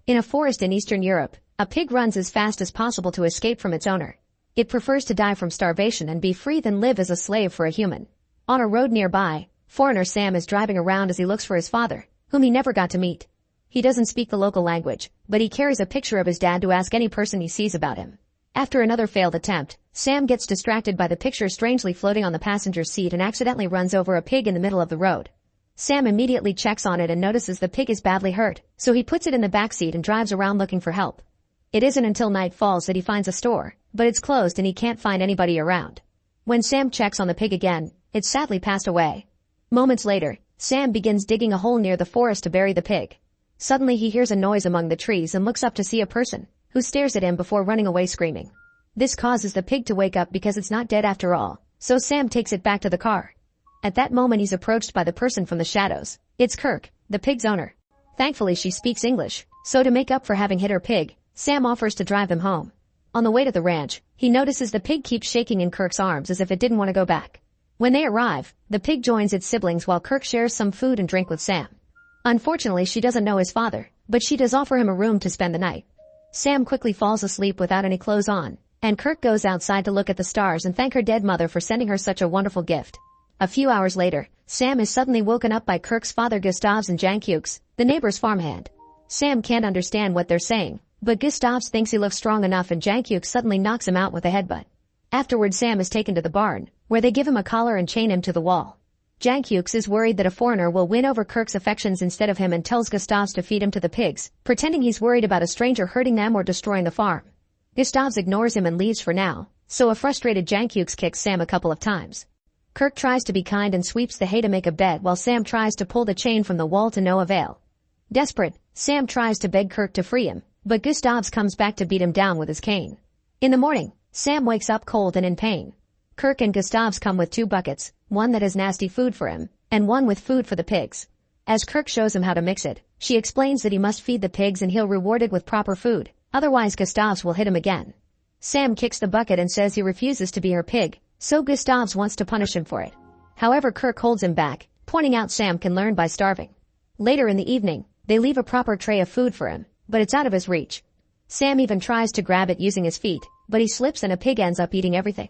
In a forest in Eastern Europe, a pig runs as fast as possible to escape from its owner. It prefers to die from starvation and be free than live as a slave for a human. On a road nearby, foreigner Sam is driving around as he looks for his father, whom he never got to meet. He doesn't speak the local language, but he carries a picture of his dad to ask any person he sees about him. After another failed attempt, Sam gets distracted by the picture strangely floating on the passenger seat and accidentally runs over a pig in the middle of the road. Sam immediately checks on it and notices the pig is badly hurt, so he puts it in the backseat and drives around looking for help. It isn't until night falls that he finds a store, but it's closed and he can't find anybody around. When Sam checks on the pig again, it's sadly passed away. Moments later, Sam begins digging a hole near the forest to bury the pig. Suddenly he hears a noise among the trees and looks up to see a person, who stares at him before running away screaming. This causes the pig to wake up because it's not dead after all, so Sam takes it back to the car. At that moment he's approached by the person from the shadows. It's Kirk, the pig's owner. Thankfully she speaks English, so to make up for having hit her pig, Sam offers to drive him home. On the way to the ranch, he notices the pig keeps shaking in Kirk's arms as if it didn't want to go back. When they arrive, the pig joins its siblings while Kirk shares some food and drink with Sam. Unfortunately, she doesn't know his father, but she does offer him a room to spend the night. Sam quickly falls asleep without any clothes on, and Kirk goes outside to look at the stars and thank her dead mother for sending her such a wonderful gift. A few hours later, Sam is suddenly woken up by Kirk's father Gustavs and Jankukes, the neighbor's farmhand. Sam can't understand what they're saying, but Gustavs thinks he looks strong enough and Jankukes suddenly knocks him out with a headbutt. Afterward Sam is taken to the barn, where they give him a collar and chain him to the wall. Jankukes is worried that a foreigner will win over Kirk's affections instead of him and tells Gustavs to feed him to the pigs, pretending he's worried about a stranger hurting them or destroying the farm. Gustavs ignores him and leaves for now, so a frustrated Jankukes kicks Sam a couple of times. Kirk tries to be kind and sweeps the hay to make a bed while Sam tries to pull the chain from the wall to no avail. Desperate, Sam tries to beg Kirk to free him, but Gustavs comes back to beat him down with his cane. In the morning, Sam wakes up cold and in pain. Kirk and Gustavs come with 2 buckets, one that has nasty food for him, and one with food for the pigs. As Kirk shows him how to mix it, she explains that he must feed the pigs and he'll reward it with proper food, otherwise Gustavs will hit him again. Sam kicks the bucket and says he refuses to be her pig, so Gustavs wants to punish him for it. However, Kirk holds him back, pointing out Sam can learn by starving. Later in the evening, they leave a proper tray of food for him, but it's out of his reach. Sam even tries to grab it using his feet, but he slips and a pig ends up eating everything.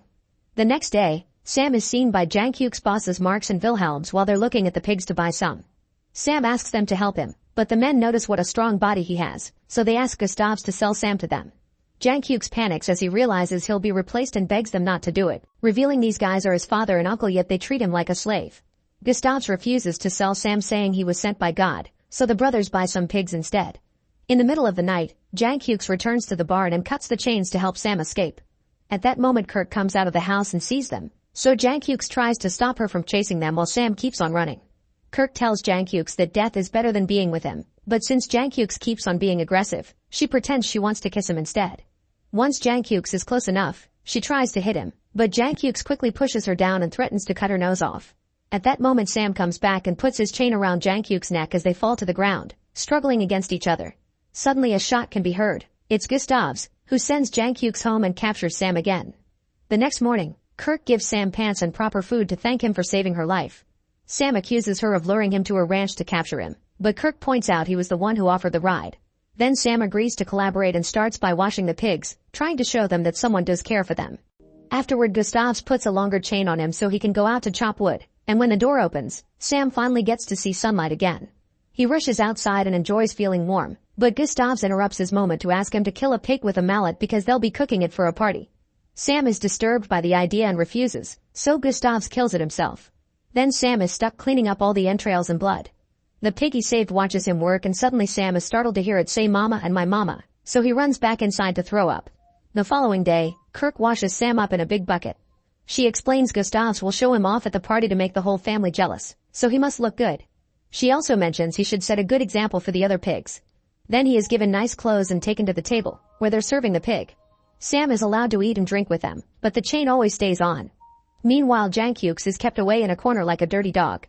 The next day, Sam is seen by Jankukes' bosses Marks and Wilhelms while they're looking at the pigs to buy some. Sam asks them to help him, but the men notice what a strong body he has, so they ask Gustavs to sell Sam to them. Jankukes panics as he realizes he'll be replaced and begs them not to do it, revealing these guys are his father and uncle yet they treat him like a slave. Gustavs refuses to sell Sam saying he was sent by God, so the brothers buy some pigs instead. In the middle of the night, Jankukes returns to the barn and cuts the chains to help Sam escape. At that moment Kirk comes out of the house and sees them, so Jankukes tries to stop her from chasing them while Sam keeps on running. Kirk tells Jankukes that death is better than being with him, but since Jankukes keeps on being aggressive, she pretends she wants to kiss him instead. Once Jankukes is close enough, she tries to hit him, but Jankukes quickly pushes her down and threatens to cut her nose off. At that moment Sam comes back and puts his chain around Jankukes' neck as they fall to the ground, struggling against each other. Suddenly a shot can be heard. It's Gustavs, who sends Jankukes home and captures Sam again. The next morning, Kirk gives Sam pants and proper food to thank him for saving her life. Sam accuses her of luring him to her ranch to capture him, but Kirk points out he was the one who offered the ride. Then Sam agrees to collaborate and starts by washing the pigs, trying to show them that someone does care for them. Afterward Gustavs puts a longer chain on him so he can go out to chop wood, and when the door opens, Sam finally gets to see sunlight again. He rushes outside and enjoys feeling warm, but Gustavs interrupts his moment to ask him to kill a pig with a mallet because they'll be cooking it for a party. Sam is disturbed by the idea and refuses, so Gustavs kills it himself. Then Sam is stuck cleaning up all the entrails and blood. The pig he saved watches him work and suddenly Sam is startled to hear it say "Mama" and "my mama," so he runs back inside to throw up. The following day, Kirk washes Sam up in a big bucket. She explains Gustavs will show him off at the party to make the whole family jealous, so he must look good. She also mentions he should set a good example for the other pigs. Then he is given nice clothes and taken to the table, where they're serving the pig. Sam is allowed to eat and drink with them, but the chain always stays on. Meanwhile Jankukes is kept away in a corner like a dirty dog.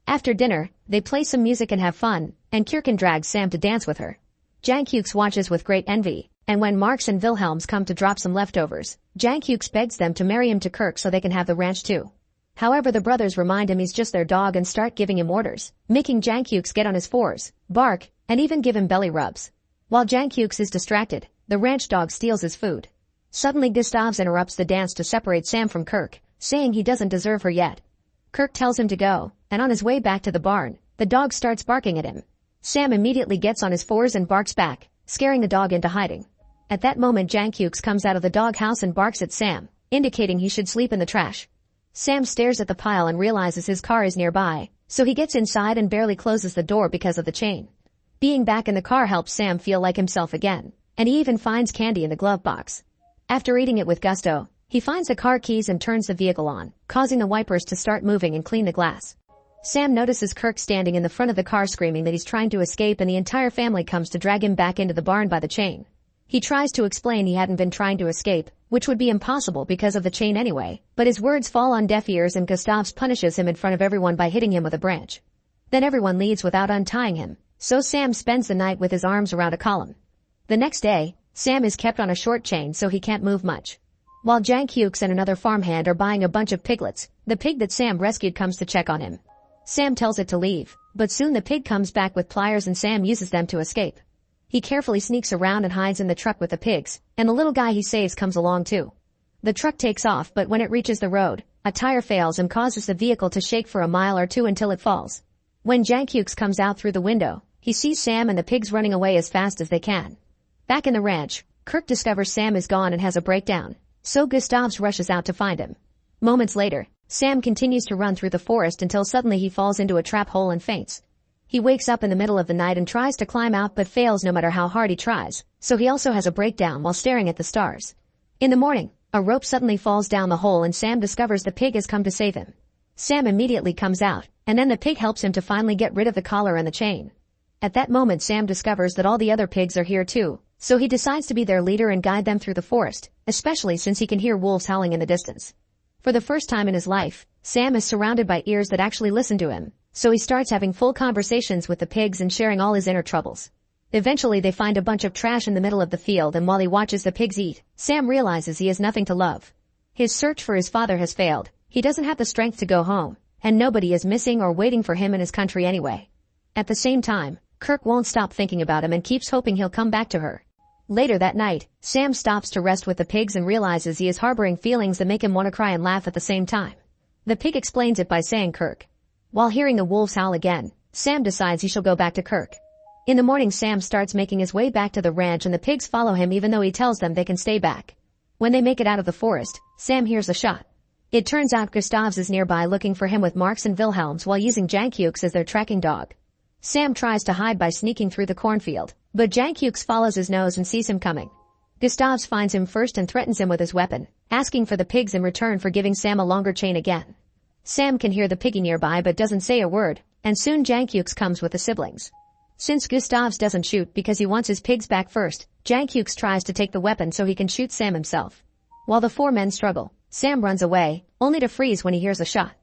After dinner, they play some music and have fun, and Kirken drags Sam to dance with her. Jankukes watches with great envy, and when Marks and Wilhelms come to drop some leftovers, Jankukes begs them to marry him to Kirk so they can have the ranch too. However, the brothers remind him he's just their dog and start giving him orders, making Jankukes get on his fours, bark, and even give him belly rubs. While Jankukes is distracted, the ranch dog steals his food. Suddenly Gustavs interrupts the dance to separate Sam from Kirk, saying he doesn't deserve her yet. Kirk tells him to go, and on his way back to the barn, the dog starts barking at him. Sam immediately gets on his fours and barks back, scaring the dog into hiding. At that moment Jankukes comes out of the doghouse and barks at Sam, indicating he should sleep in the trash. Sam stares at the pile and realizes his car is nearby, so he gets inside and barely closes the door because of the chain. Being back in the car helps Sam feel like himself again, and he even finds candy in the glove box. After eating it with gusto, he finds the car keys and turns the vehicle on, causing the wipers to start moving and clean the glass. Sam notices Kirk standing in the front of the car screaming that he's trying to escape, and the entire family comes to drag him back into the barn by the chain. He tries to explain he hadn't been trying to escape, which would be impossible because of the chain anyway, but his words fall on deaf ears and Gustavs punishes him in front of everyone by hitting him with a branch. Then everyone leaves without untying him, so Sam spends the night with his arms around a column. The next day, Sam is kept on a short chain so he can't move much. While Jankukes and another farmhand are buying a bunch of piglets, the pig that Sam rescued comes to check on him. Sam tells it to leave, but soon the pig comes back with pliers and Sam uses them to escape. He carefully sneaks around and hides in the truck with the pigs, and the little guy he saves comes along too. The truck takes off, but when it reaches the road, a tire fails and causes the vehicle to shake for a mile or two until it falls. When Jankukes comes out through the window, he sees Sam and the pigs running away as fast as they can. Back in the ranch, Kirk discovers Sam is gone and has a breakdown, so Gustavs rushes out to find him. Moments later, Sam continues to run through the forest until suddenly he falls into a trap hole and faints. He wakes up in the middle of the night and tries to climb out but fails no matter how hard he tries, so he also has a breakdown while staring at the stars. In the morning, a rope suddenly falls down the hole and Sam discovers the pig has come to save him. Sam immediately comes out, and then the pig helps him to finally get rid of the collar and the chain. At that moment Sam discovers that all the other pigs are here too, so he decides to be their leader and guide them through the forest, especially since he can hear wolves howling in the distance. For the first time in his life, Sam is surrounded by ears that actually listen to him, so he starts having full conversations with the pigs and sharing all his inner troubles. Eventually they find a bunch of trash in the middle of the field, and while he watches the pigs eat, Sam realizes he has nothing to love. His search for his father has failed, he doesn't have the strength to go home, and nobody is missing or waiting for him in his country anyway. At the same time, Kirk won't stop thinking about him and keeps hoping he'll come back to her. Later that night, Sam stops to rest with the pigs and realizes he is harboring feelings that make him want to cry and laugh at the same time. The pig explains it by saying Kirk. While hearing the wolves howl again, Sam decides he shall go back to Kirk. In the morning Sam starts making his way back to the ranch and the pigs follow him even though he tells them they can stay back. When they make it out of the forest, Sam hears a shot. It turns out Gustavs is nearby looking for him with Marks and Wilhelms while using Jankukes as their tracking dog. Sam tries to hide by sneaking through the cornfield, but Jankukes follows his nose and sees him coming. Gustavs finds him first and threatens him with his weapon, asking for the pigs in return for giving Sam a longer chain again. Sam can hear the piggy nearby but doesn't say a word, and soon Jankukes comes with the siblings. Since Gustavs doesn't shoot because he wants his pigs back first, Jankukes tries to take the weapon so he can shoot Sam himself. While the four men struggle, Sam runs away, only to freeze when he hears a shot.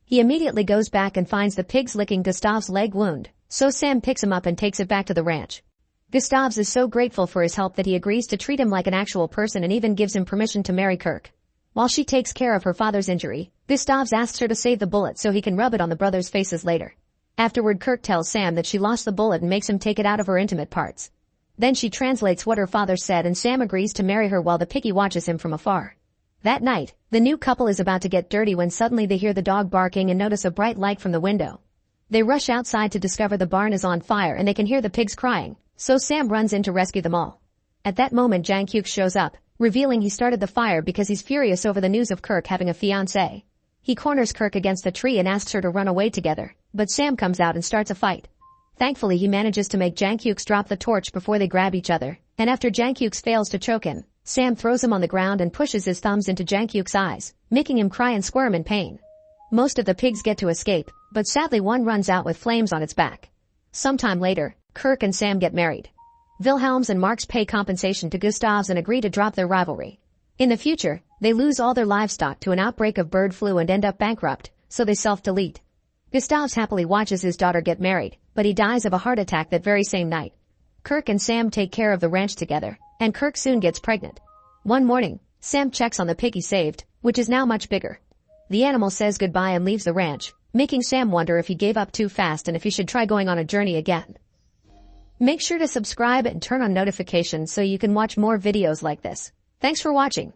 He immediately goes back and finds the pigs licking Gustav's leg wound, so Sam picks him up and takes it back to the ranch. Gustavs is so grateful for his help that he agrees to treat him like an actual person and even gives him permission to marry Kirk. While she takes care of her father's injury, Gustavs asks her to save the bullet so he can rub it on the brothers' faces later. Afterward Kirk tells Sam that she lost the bullet and makes him take it out of her intimate parts. Then she translates what her father said and Sam agrees to marry her while the piggy watches him from afar. That night, the new couple is about to get dirty when suddenly they hear the dog barking and notice a bright light from the window. They rush outside to discover the barn is on fire and they can hear the pigs crying, so Sam runs in to rescue them all. At that moment Jankukes shows up, revealing he started the fire because he's furious over the news of Kirk having a fiancée. He corners Kirk against a tree and asks her to run away together, but Sam comes out and starts a fight. Thankfully he manages to make Jankukes drop the torch before they grab each other, and after Jankukes fails to choke him, Sam throws him on the ground and pushes his thumbs into Jankukes' eyes, making him cry and squirm in pain. Most of the pigs get to escape, but sadly one runs out with flames on its back. Sometime later, Kirk and Sam get married. Wilhelms and Marks pay compensation to Gustavs and agree to drop their rivalry. In the future, they lose all their livestock to an outbreak of bird flu and end up bankrupt, so they self-delete. Gustavs happily watches his daughter get married, but he dies of a heart attack that very same night. Kirk and Sam take care of the ranch together, and Kirk soon gets pregnant. One morning, Sam checks on the pig he saved, which is now much bigger. The animal says goodbye and leaves the ranch, making Sam wonder if he gave up too fast and if he should try going on a journey again. Make sure to subscribe and turn on notifications so you can watch more videos like this. Thanks for watching.